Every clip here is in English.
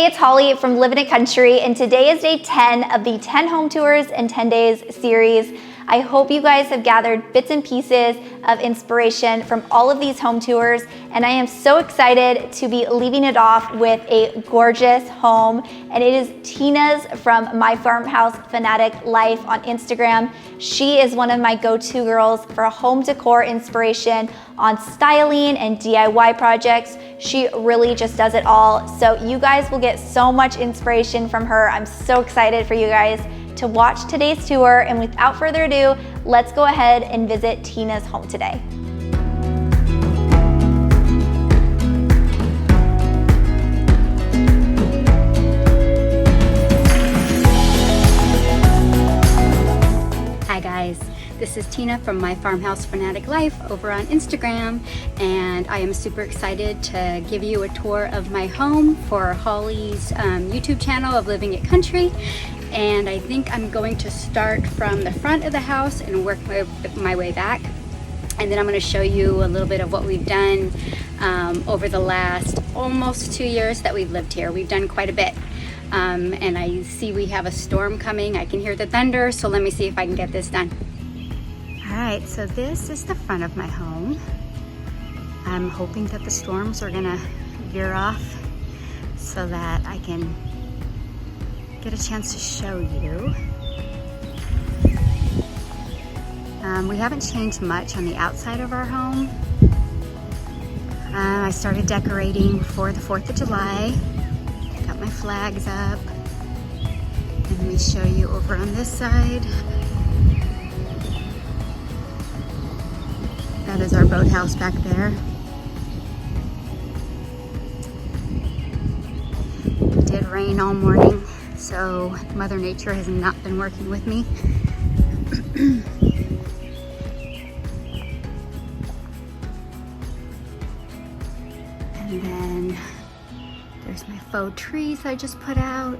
Hey, it's Holly from Living It Country, and today is day 10 of the 10 home tours in 10 days series. I hope you guys have gathered bits and pieces of inspiration from all of these home tours, and I am so excited to be leaving it off with a gorgeous home, and it is Tina's from My Farmhouse Fanatic Life on Instagram. She is one of my go-to girls for home decor inspiration on styling and DIY projects. She really just does it all. So you guys will get so much inspiration from her. I'm so excited for you guys to watch today's tour. And without further ado, let's go ahead and visit Tina's home today. Hi guys, this is Tina from My Farmhouse Fanatic Life over on Instagram, and I am super excited to give you a tour of my home for Holly's YouTube channel of Living It Country. And I think I'm going to start from the front of the house and work my way back. And then I'm going to show you a little bit of what we've done over the last almost 2 years that we've lived here. We've done quite a bit. And I see we have a storm coming. I can hear the thunder, so let me see if I can get this done. All right, so this is the front of my home. I'm hoping that the storms are gonna veer off so that I can get a chance to show you. We haven't changed much on the outside of our home. I started decorating for the 4th of July. Got my flags up. And let me show you over on this side. That is our boathouse back there. It did rain all morning, so Mother Nature has not been working with me. And then there's my faux trees I just put out.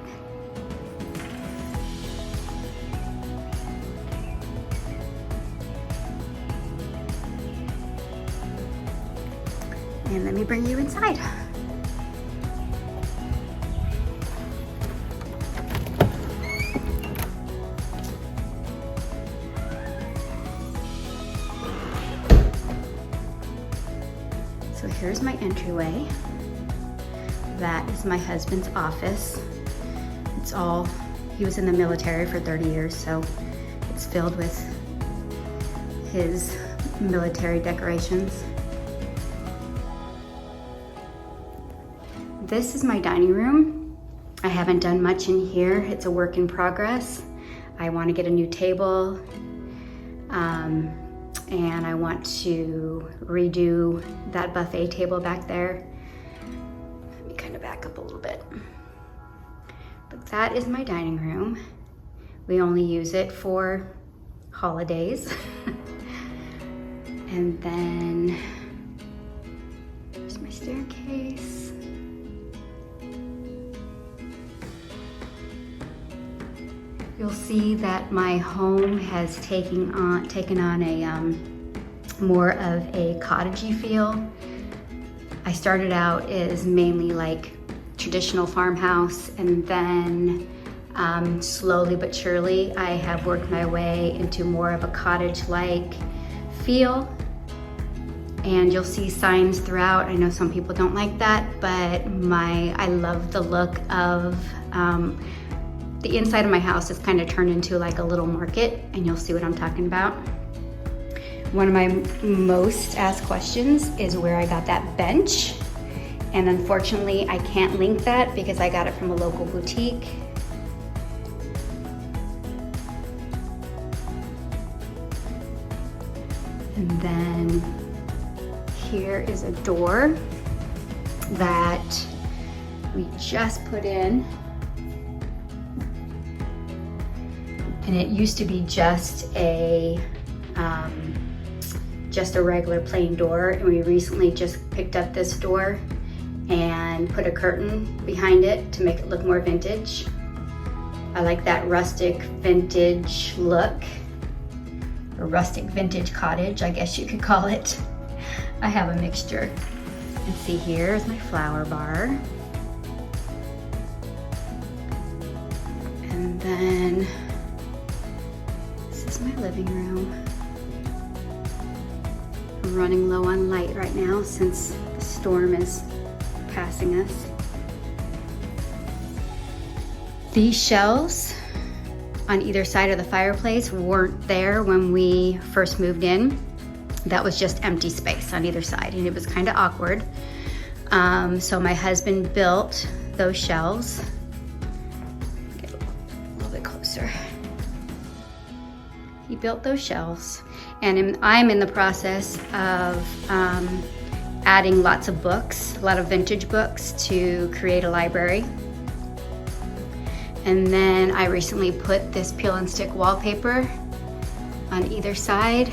And let me bring you inside. So here's my entryway. That is my husband's office. It's all, he was in the military for 30 years, so it's filled with his military decorations. This is my dining room. I haven't done much in here. It's a work in progress. I want to get a new table, and I want to redo that buffet table back there. Let me kind of back up a little bit. But that is my dining room. We only use it for holidays. And then there's my staircase. You'll see that my home has taken on a more of a cottagey feel. I started out as mainly like traditional farmhouse, and then slowly but surely I have worked my way into more of a cottage-like feel. And you'll see signs throughout. I know some people don't like that, but I love the look of the inside of my house is kind of turned into like a little market, and you'll see what I'm talking about. One of my most asked questions is where I got that bench. And unfortunately, I can't link that because I got it from a local boutique. And then here is a door that we just put in. And it used to be just a regular plain door, and we recently just picked up this door and put a curtain behind it to make it look more vintage. I like that rustic vintage look, or rustic vintage cottage, I guess you could call it. I have a mixture. And see, here's my flower bar. And then this is my living room. I'm running low on light right now since the storm is passing us. These shelves on either side of the fireplace weren't there when we first moved in. That was just empty space on either side, and it was kind of awkward. So my husband built those shelves. Get a little bit closer. He built those shelves, and I'm in the process of adding lots of books, a lot of vintage books, to create a library. And then I recently put this peel and stick wallpaper on either side.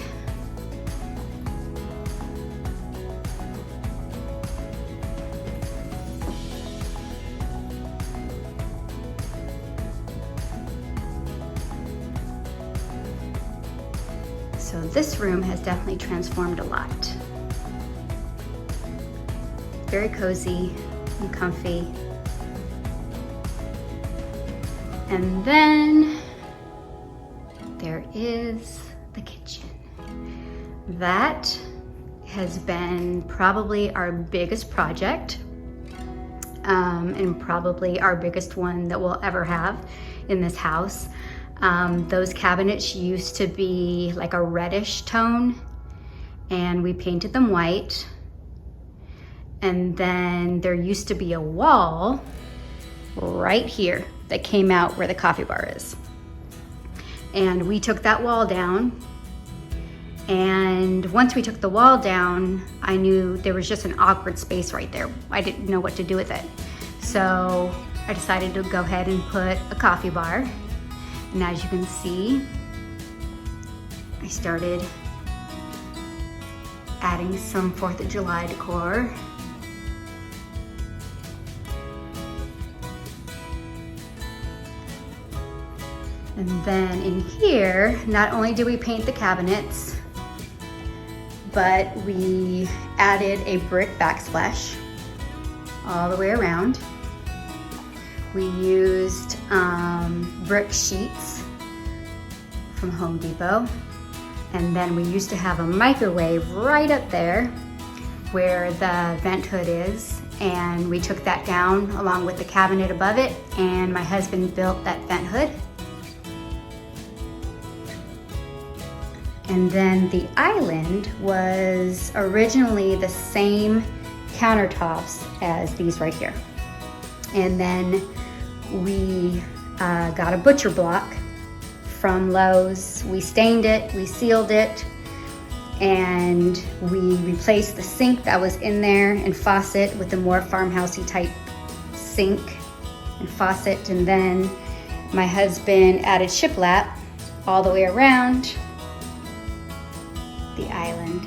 So this room has definitely transformed a lot. Very cozy and comfy. And then there is the kitchen. That has been probably our biggest project, and probably our biggest one that we'll ever have in this house. Those cabinets used to be like a reddish tone, and we painted them white. And then there used to be a wall right here that came out where the coffee bar is. And we took that wall down. And once we took the wall down, I knew there was just an awkward space right there. I didn't know what to do with it. So I decided to go ahead and put a coffee bar. And as you can see, I started adding some 4th of July decor. And then in here, not only did we paint the cabinets, but we added a brick backsplash all the way around. We used brick sheets from Home Depot. And then we used to have a microwave right up there where the vent hood is. And we took that down along with the cabinet above it, and my husband built that vent hood. And then the island was originally the same countertops as these right here. And then we got a butcher block from Lowe's. We stained it, we sealed it, and we replaced the sink that was in there and faucet with a more farmhousey type sink and faucet. And then my husband added shiplap all the way around the island.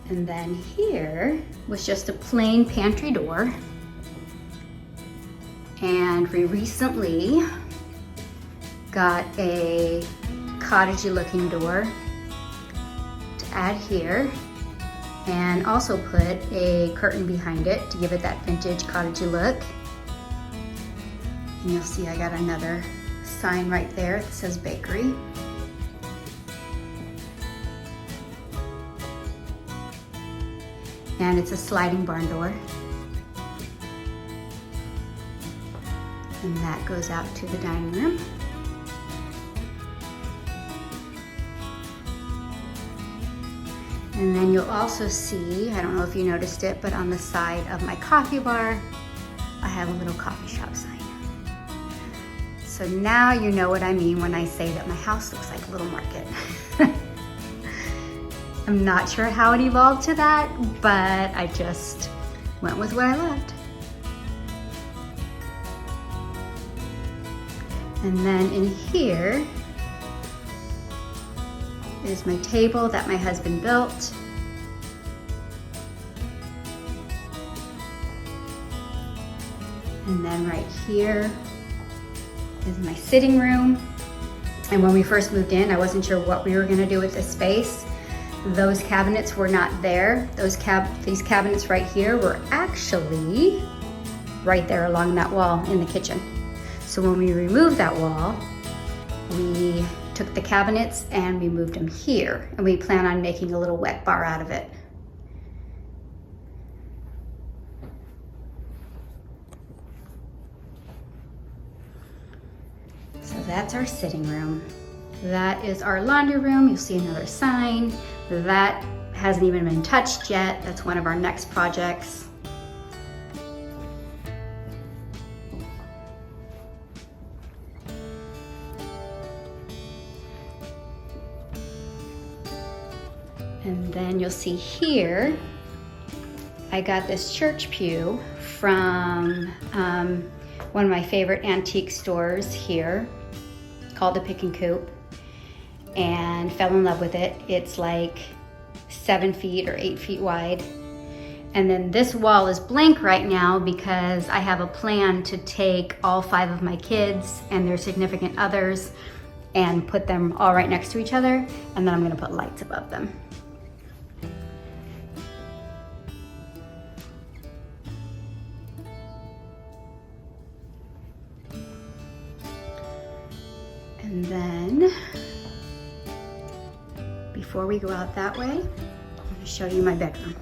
And then here was just a plain pantry door. And we recently got a cottagey looking door to add here, and also put a curtain behind it to give it that vintage cottagey look. And you'll see I got another sign right there that says bakery. And it's a sliding barn door. And that goes out to the dining room. And then you'll also see, I don't know if you noticed it, but on the side of my coffee bar, I have a little coffee shop sign. So now you know what I mean when I say that my house looks like a little market. I'm not sure how it evolved to that, but I just went with what I loved. And then in here is my table that my husband built. And then right here is my sitting room. And when we first moved in, I wasn't sure what we were gonna do with this space. Those cabinets were not there. These cabinets right here were actually right there along that wall in the kitchen. So when we removed that wall, we took the cabinets and we moved them here, and we plan on making a little wet bar out of it. So that's our sitting room. That is our laundry room. You'll see another sign. That hasn't even been touched yet. That's one of our next projects. And then you'll see here, I got this church pew from one of my favorite antique stores here called the Pick and Coop, and fell in love with it. It's like 7 feet or 8 feet wide. And then this wall is blank right now because I have a plan to take all 5 of my kids and their significant others and put them all right next to each other, and then I'm gonna put lights above them. And then, before we go out that way, I'm going to show you my bedroom.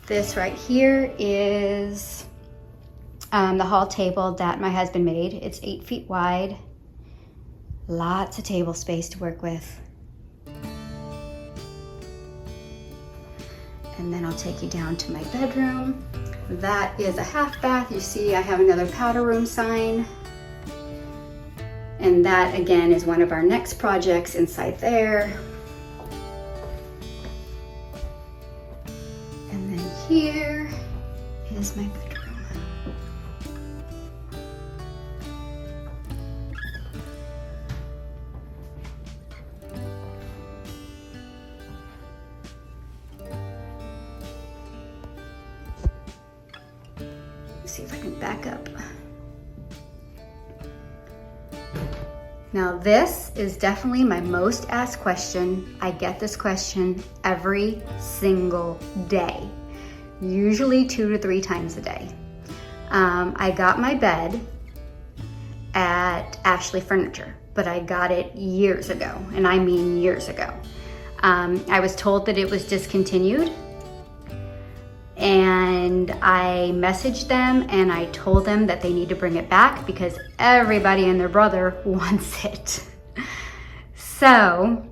This right here is the hall table that my husband made. It's 8 feet wide. Lots of table space to work with. And then I'll take you down to my bedroom. That is a half bath. You see I have another powder room sign. And that again is one of our next projects inside there. And then here is my bedroom. Let's see if I can back up. Now this is definitely my most asked question. I get this question every single day, usually 2 to 3 times a day. I got my bed at Ashley Furniture, but I got it years ago, and I mean years ago. I was told that it was discontinued, and I messaged them and I told them that they need to bring it back because everybody and their brother wants it. So,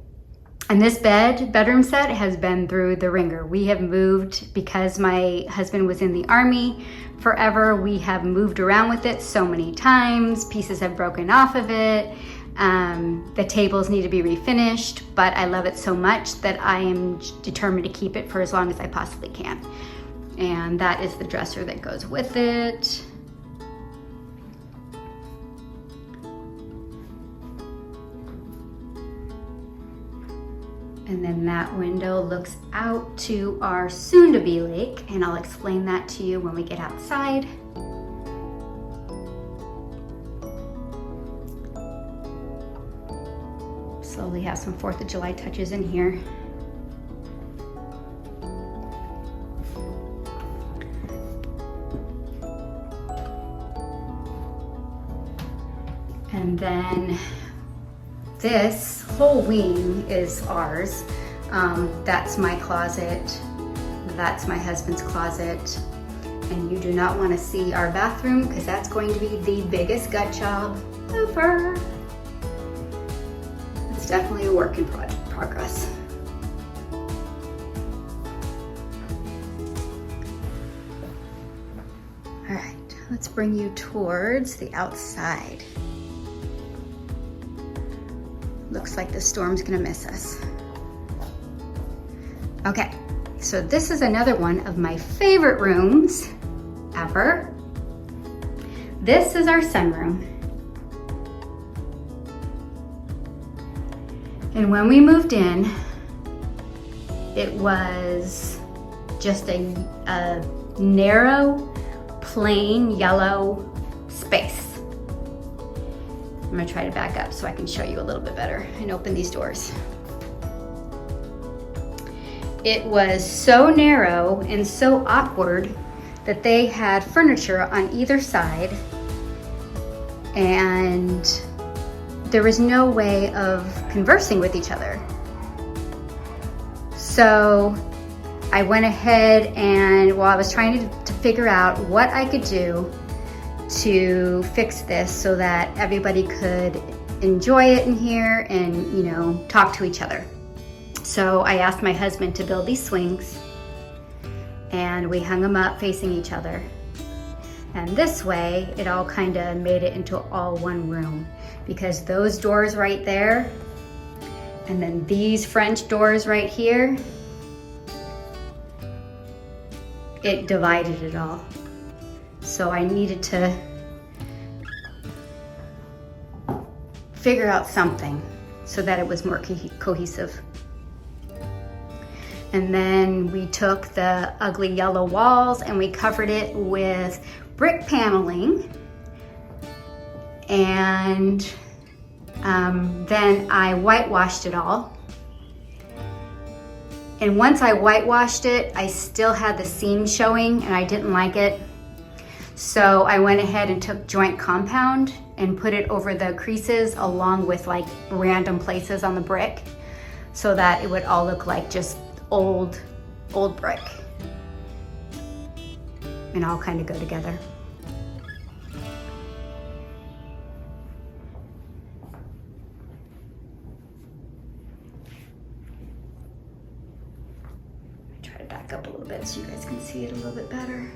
and this bedroom set has been through the ringer. We have moved because my husband was in the Army forever. We have moved around with it so many times. Pieces have broken off of it. The tables need to be refinished, but I love it so much that I am determined to keep it for as long as I possibly can. And that is the dresser that goes with it. And then that window looks out to our soon-to-be lake, and I'll explain that to you when we get outside. Slowly have some 4th of July touches in here. And then this whole wing is ours. That's my closet. That's my husband's closet. And you do not want to see our bathroom because that's going to be the biggest gut job ever. It's definitely a work in progress. All right, let's bring you towards the outside. Looks like the storm's gonna miss us. Okay, so this is another one of my favorite rooms ever. This is our sunroom. And when we moved in, it was just a narrow, plain yellow space. I'm gonna try to back up so I can show you a little bit better and open these doors. It was so narrow and so awkward that they had furniture on either side, and there was no way of conversing with each other. So I went ahead and while I was trying to figure out what I could do to fix this so that everybody could enjoy it in here and, you know, talk to each other. So I asked my husband to build these swings, and we hung them up facing each other. And this way, it all kind of made it into all one room, because those doors right there, and then these French doors right here, it divided it all. So I needed to figure out something so that it was more cohesive. And then we took the ugly yellow walls and we covered it with brick paneling. And then I whitewashed it all. And once I whitewashed it, I still had the seam showing and I didn't like it. So I went ahead and took joint compound and put it over the creases along with like random places on the brick so that it would all look like just old brick and all kind of go together. Try to back up a little bit so you guys can see it a little bit better.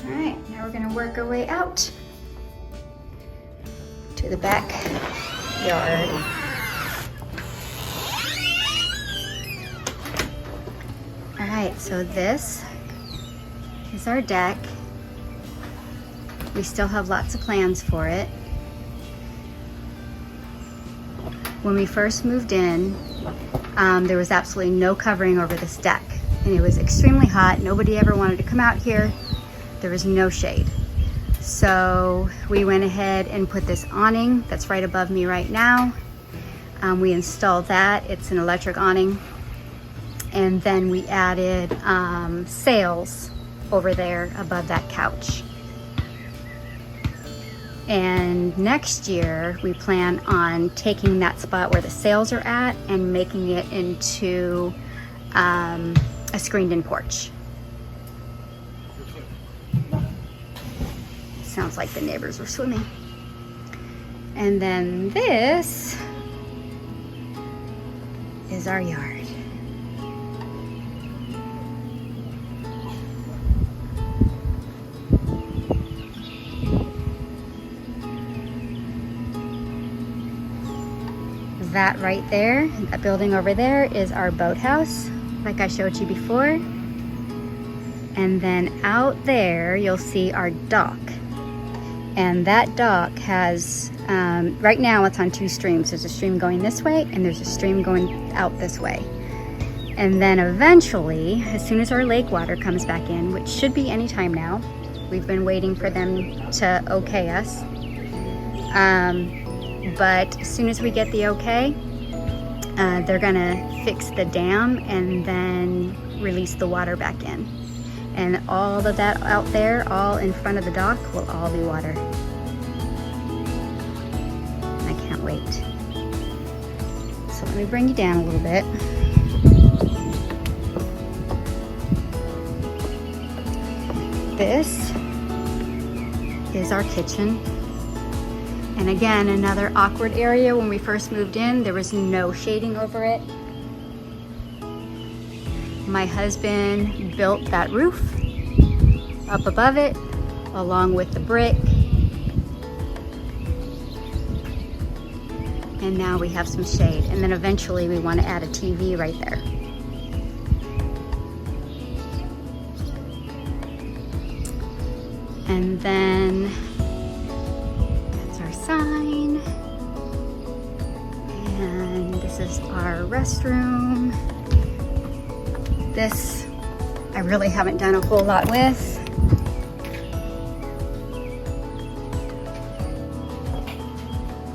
All right, now we're gonna work our way out to the back yard. All right, so this is our deck. We still have lots of plans for it. When we first moved in, there was absolutely no covering over this deck, and it was extremely hot. Nobody ever wanted to come out here. There was no shade. So we went ahead and put this awning that's right above me right now. We installed that. It's an electric awning. And then we added sails over there above that couch. And next year we plan on taking that spot where the sails are at and making it into a screened-in porch. Sounds like the neighbors were swimming. And then this is our yard. That right there, that building over there, is our boathouse, like I showed you before. And then out there, you'll see our dock. And that dock has, right now it's on two streams. There's a stream going this way and there's a stream going out this way. And then eventually, as soon as our lake water comes back in, which should be any time now, we've been waiting for them to okay us. But as soon as we get the okay, they're gonna fix the dam and then release the water back in. And all of that out there, all in front of the dock, will all be water. I can't wait. So let me bring you down a little bit. This is our kitchen. And again, another awkward area. When we first moved in, there was no shading over it. My husband built that roof up above it, along with the brick. And now we have some shade. And then eventually we want to add a TV right there. And then that's our sign. And this This is our restroom. This I really haven't done a whole lot with.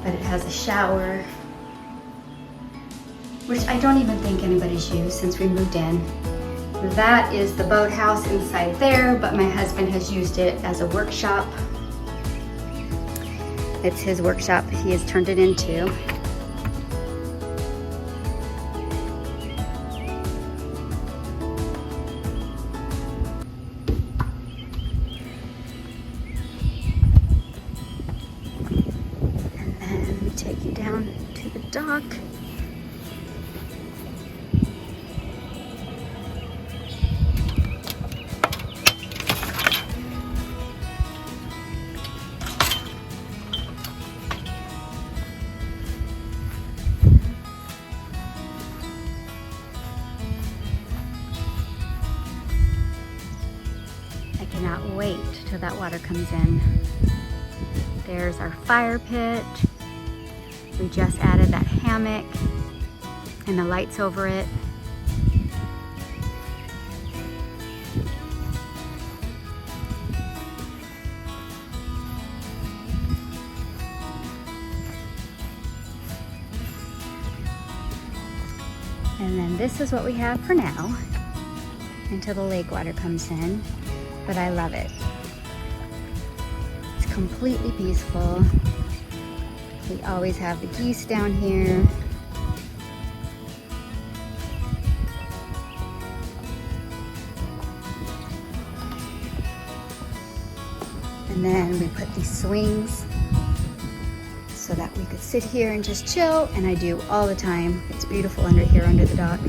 But it has a shower, which I don't even think anybody's used since we moved in. That is the boathouse inside there, but my husband has used it as a workshop. It's his workshop he has turned it into. And then we take you down to the dock. I cannot wait till that water comes in. There's our fire pit. We just added that hammock and the lights over it. And then this is what we have for now until the lake water comes in. But I love it. It's completely peaceful. We always have the geese down here. And then we put these swings so that we could sit here and just chill, and I do all the time. It's beautiful under here under the dock.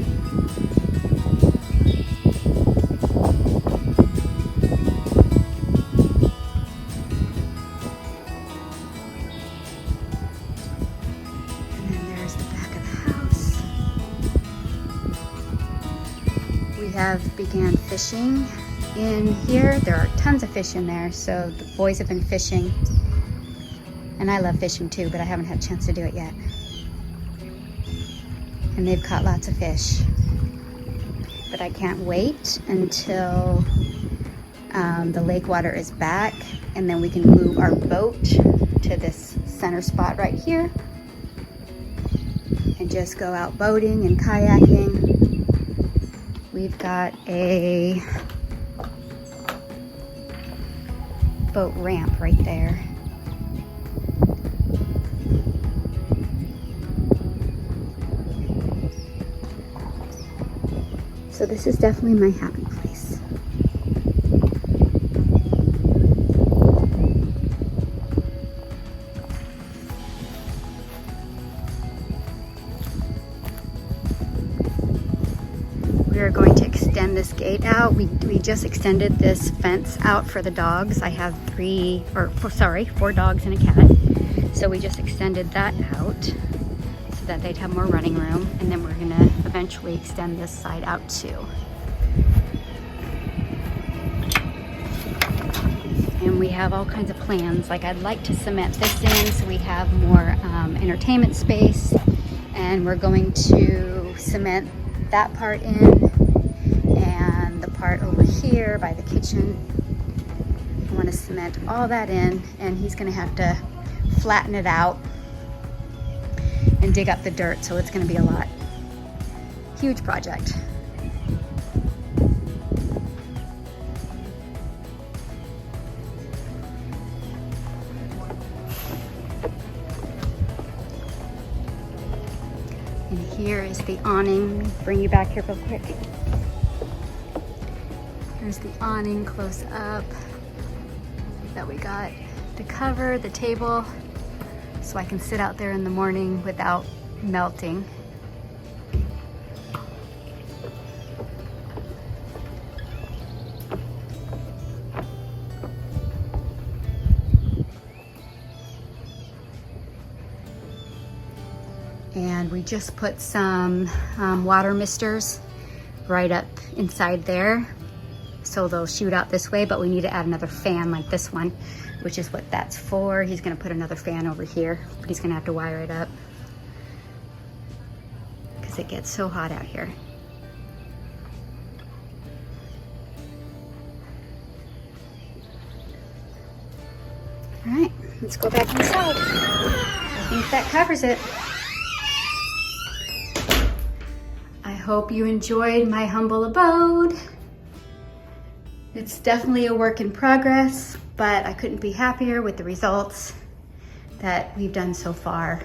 Have began fishing in here. There are tons of fish in there, so the boys have been fishing, and I love fishing too, but I haven't had a chance to do it yet. And they've caught lots of fish, but I can't wait until the lake water is back, and then we can move our boat to this center spot right here and just go out boating and kayaking. We've got a boat ramp right there. So this is definitely my happy place. We are going to extend this gate out. We just extended this fence out for the dogs. I have 4 dogs and a cat. So we just extended that out so that they'd have more running room. And then we're gonna eventually extend this side out too. And we have all kinds of plans. Like I'd like to cement this in so we have more entertainment space. And we're going to cement that part in, and the part over here by the kitchen, I want to cement all that in, and he's going to have to flatten it out and dig up the dirt, so it's going to be a lot. Huge project. And here is the awning. Let me bring you back here real quick. There's the awning close up that we got to cover the table so I can sit out there in the morning without melting. And we just put some water misters right up inside there, so they'll shoot out this way, but we need to add another fan like this one, which is what that's for. He's gonna put another fan over here, but he's gonna have to wire it up. because it gets so hot out here. All right, let's go back inside. I think that covers it. I hope you enjoyed my humble abode. It's definitely a work in progress, but I couldn't be happier with the results that we've done so far.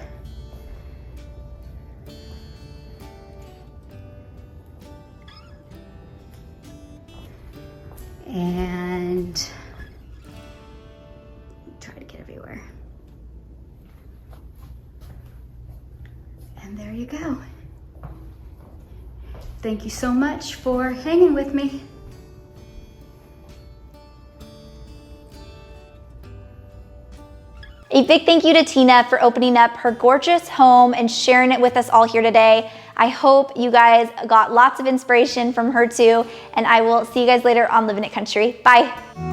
And try to get everywhere. And there you go. Thank you so much for hanging with me. A big thank you to Tina for opening up her gorgeous home and sharing it with us all here today. I hope you guys got lots of inspiration from her too, and I will see you guys later on Living It Country. Bye.